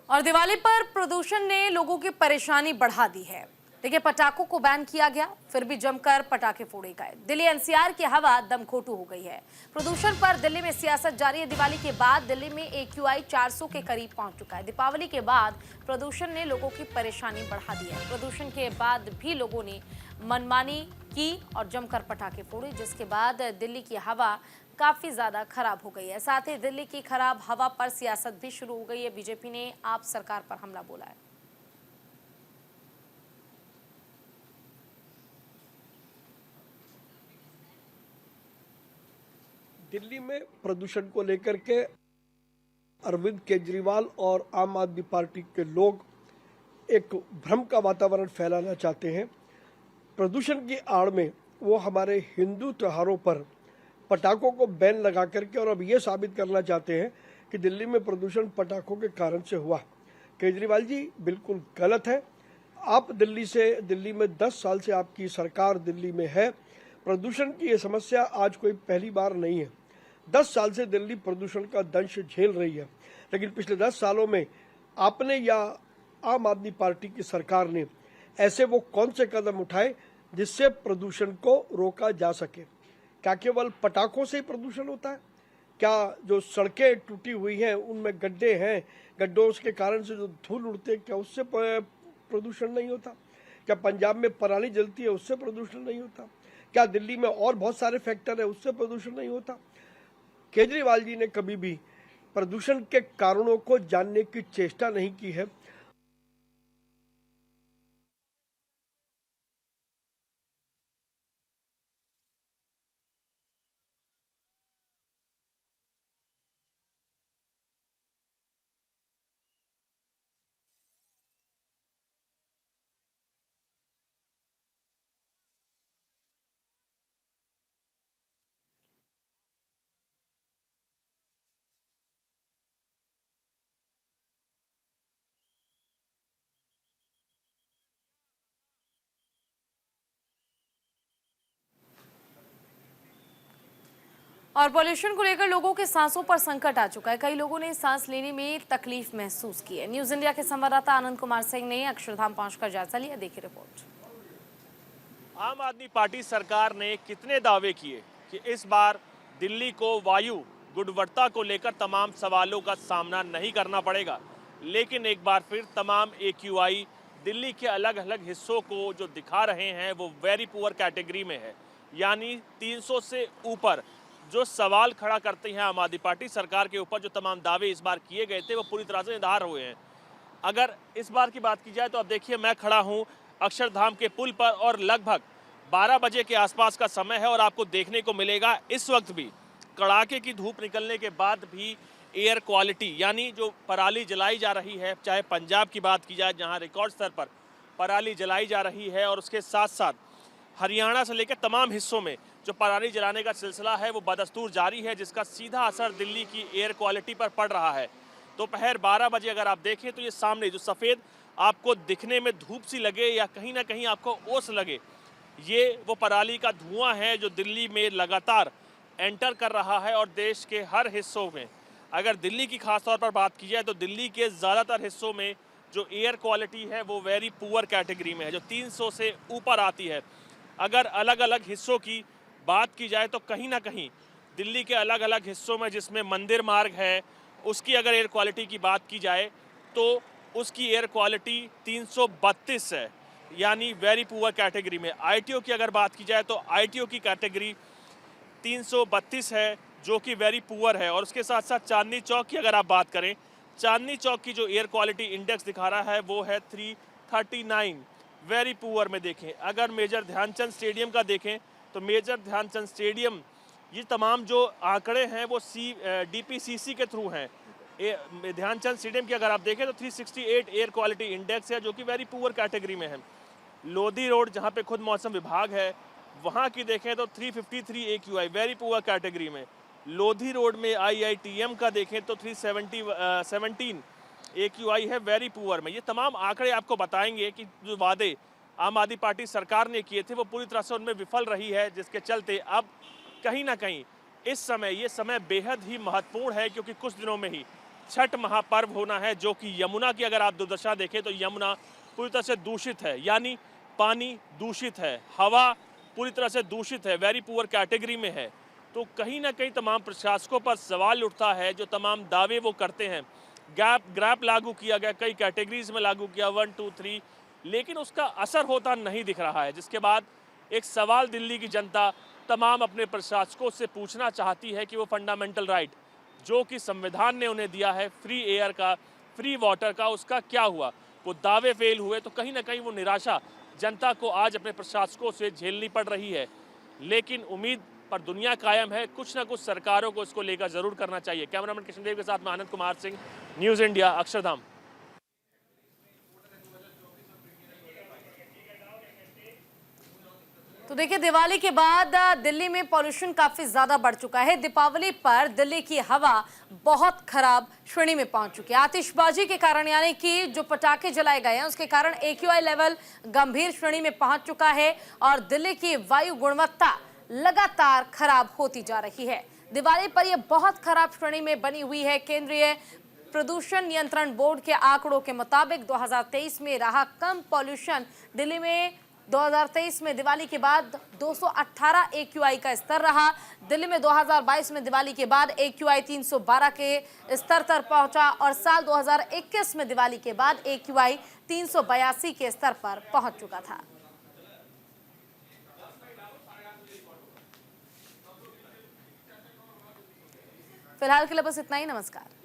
और दिवाली पर प्रदूषण ने लोगों की परेशानी बढ़ा दी है। देखिए, पटाखों को बैन किया गया, फिर भी जमकर पटाखे फोड़े गए। दिल्ली एनसीआर की हवा दमखोटू हो गई है। प्रदूषण पर दिल्ली में सियासत जारी है। दिवाली के बाद दिल्ली में AQI 400 के करीब पहुंच चुका है। दीपावली के बाद प्रदूषण ने लोगों की परेशानी बढ़ा दी है। प्रदूषण के बाद भी लोगों ने मनमानी की और जमकर पटाखे फोड़े, जिसके बाद दिल्ली की हवा काफी ज्यादा खराब हो गई है। साथ ही दिल्ली की खराब हवा पर सियासत भी शुरू हो गई है। बीजेपी ने आप सरकार पर हमला बोला है। दिल्ली में प्रदूषण को लेकर के अरविंद केजरीवाल और आम आदमी पार्टी के लोग एक भ्रम का वातावरण फैलाना चाहते हैं। प्रदूषण की आड़ में वो हमारे हिंदू त्योहारों पर पटाखों को बैन लगा करके और अब ये साबित करना चाहते हैं कि दिल्ली में प्रदूषण पटाखों के कारण से हुआ। केजरीवाल जी, बिल्कुल गलत है। आप दिल्ली में 10 साल से आपकी सरकार दिल्ली में है। प्रदूषण की ये समस्या आज कोई पहली बार नहीं है। 10 साल से दिल्ली प्रदूषण का दंश झेल रही है, लेकिन पिछले 10 सालों में आपने या आम आदमी पार्टी की सरकार ने ऐसे वो कौन से कदम उठाए जिससे प्रदूषण को रोका जा सके? क्या केवल पटाखों से ही प्रदूषण होता है? क्या जो सड़कें टूटी हुई हैं उनमें गड्ढे हैं, गड्ढों के कारण से जो धूल उड़ती है, क्या उससे प्रदूषण नहीं होता? क्या पंजाब में पराली जलती है, उससे प्रदूषण नहीं होता? क्या दिल्ली में और बहुत सारे फैक्टर है, उससे प्रदूषण नहीं होता? केजरीवाल जी ने कभी भी प्रदूषण के कारणों को जानने की चेष्टा नहीं की है। और पॉल्यूशन को लेकर लोगों के सांसों पर संकट आ चुका है। कई लोगों ने सांस लेने में तकलीफ महसूस की है। न्यूज इंडिया के संवाददाता आनंद कुमार सिंह ने अक्षरधाम पहुंचकर जायजा लिया। देखिए रिपोर्ट। आम आदमी पार्टी सरकार ने कितने दावे किए कि इस बार दिल्ली को वायु गुणवत्ता को लेकर तमाम सवालों का सामना नहीं करना पड़ेगा, लेकिन एक बार फिर तमाम AQI दिल्ली के अलग अलग हिस्सों को जो दिखा रहे हैं वो वेरी पुअर कैटेगरी में है, यानी 300 से ऊपर। जो सवाल खड़ा करते हैं आम आदमी पार्टी सरकार के ऊपर, जो तमाम दावे इस बार किए गए थे वो पूरी तरह से निधार हुए हैं। अगर इस बार की बात की जाए तो अब देखिए, मैं खड़ा हूं अक्षरधाम के पुल पर और लगभग 12 बजे के आसपास का समय है और आपको देखने को मिलेगा इस वक्त भी कड़ाके की धूप निकलने के बाद भी एयर क्वालिटी, यानी जो पराली जलाई जा रही है, चाहे पंजाब की बात की जाए जहां रिकॉर्ड स्तर पर पराली जलाई जा रही है, और उसके साथ साथ हरियाणा से लेकर तमाम हिस्सों में जो पराली जलाने का सिलसिला है वो बदस्तूर जारी है, जिसका सीधा असर दिल्ली की एयर क्वालिटी पर पड़ रहा है। दोपहर 12 बजे अगर आप देखें तो ये सामने जो सफ़ेद आपको दिखने में धूप सी लगे या कहीं ना कहीं आपको ओस लगे, ये वो पराली का धुआं है जो दिल्ली में लगातार एंटर कर रहा है। और देश के हर हिस्सों में, अगर दिल्ली की खास तौर पर बात की जाए तो दिल्ली के ज़्यादातर हिस्सों में जो एयर क्वालिटी है वो वेरी पुअर कैटेगरी में है, जो 300 से ऊपर आती है। अगर अलग अलग हिस्सों की बात की जाए तो कहीं ना कहीं दिल्ली के अलग अलग हिस्सों में, जिसमें मंदिर मार्ग है, उसकी अगर एयर क्वालिटी की बात की जाए तो उसकी एयर क्वालिटी 332 है, यानी वेरी पुअर कैटेगरी में। ITO की अगर बात की जाए तो ITO की कैटेगरी 332 है, जो कि वेरी पुअर है। और उसके साथ साथ चांदनी चौक की अगर आप बात करें, चांदनी चौक की जो एयर क्वालिटी इंडेक्स दिखा रहा है वो है 339, वेरी पुअर में देखें। अगर मेजर ध्यानचंद स्टेडियम का देखें तो मेजर ध्यानचंद स्टेडियम, ये तमाम जो आंकड़े हैं वो DPCC के थ्रू हैं। ध्यानचंद स्टेडियम की अगर आप देखें तो 368 एयर क्वालिटी इंडेक्स है, जो कि वेरी पुअर कैटेगरी में है। लोधी रोड, जहां पे खुद मौसम विभाग है, वहां की देखें तो 353 AQI वेरी पुअर कैटेगरी में। लोधी रोड में IITM का देखें तो 317 AQI है, वेरी पुअर में। ये तमाम आंकड़े आपको बताएंगे कि जो वादे आम आदमी पार्टी सरकार ने किए थे वो पूरी तरह से उनमें विफल रही है, जिसके चलते अब कहीं ना कहीं इस समय ये समय बेहद ही महत्वपूर्ण है, क्योंकि कुछ दिनों में ही छठ महापर्व होना है, जो कि यमुना की अगर आप दुर्दशा देखें तो यमुना पूरी तरह से दूषित है, यानी पानी दूषित है, हवा पूरी तरह से दूषित है, वेरी पुअर कैटेगरी में है। तो कहीं ना कहीं तमाम प्रशासकों पर सवाल उठता है, जो तमाम दावे वो करते हैं। ग्रैप लागू किया गया, कई कैटेगरीज में लागू किया, 1 2 3, लेकिन उसका असर होता नहीं दिख रहा है। जिसके बाद एक सवाल दिल्ली की जनता तमाम अपने प्रशासकों से पूछना चाहती है कि वो फंडामेंटल राइट जो कि संविधान ने उन्हें दिया है, फ्री एयर का, फ्री वाटर का, उसका क्या हुआ। वो दावे फेल हुए, तो कहीं ना कहीं वो निराशा जनता को आज अपने प्रशासकों से झेलनी पड़ रही है। लेकिन उम्मीद पर दुनिया कायम है, कुछ ना कुछ सरकारों को इसको लेकर जरूर करना चाहिए। कैमरामैन कृष्णदेव के साथ मैं आनंद कुमार सिंह, न्यूज़ इंडिया, अक्षरधाम। तो देखिए, दिवाली के बाद दिल्ली में पॉल्यूशन काफी ज्यादा बढ़ चुका है। दीपावली पर दिल्ली की हवा बहुत खराब श्रेणी में पहुंच चुकी है। आतिशबाजी के कारण, यानी कि जो पटाखे जलाए गए हैं उसके कारण AQI लेवल गंभीर श्रेणी में पहुंच चुका है और दिल्ली की वायु गुणवत्ता लगातार खराब होती जा रही है। दिवाली पर यह बहुत खराब श्रेणी में बनी हुई है। केंद्रीय प्रदूषण नियंत्रण बोर्ड के आंकड़ों के मुताबिक 2023 में रहा कम पॉल्यूशन। दिल्ली में 2023 में दिवाली के बाद 218 AQI का स्तर रहा। दिल्ली में 2022 में दिवाली के बाद AQI 312 के स्तर तक पहुंचा और साल 2021 में दिवाली के बाद AQI 382 के स्तर पर पहुंच चुका था। फिलहाल के लिए बस इतना ही। नमस्कार।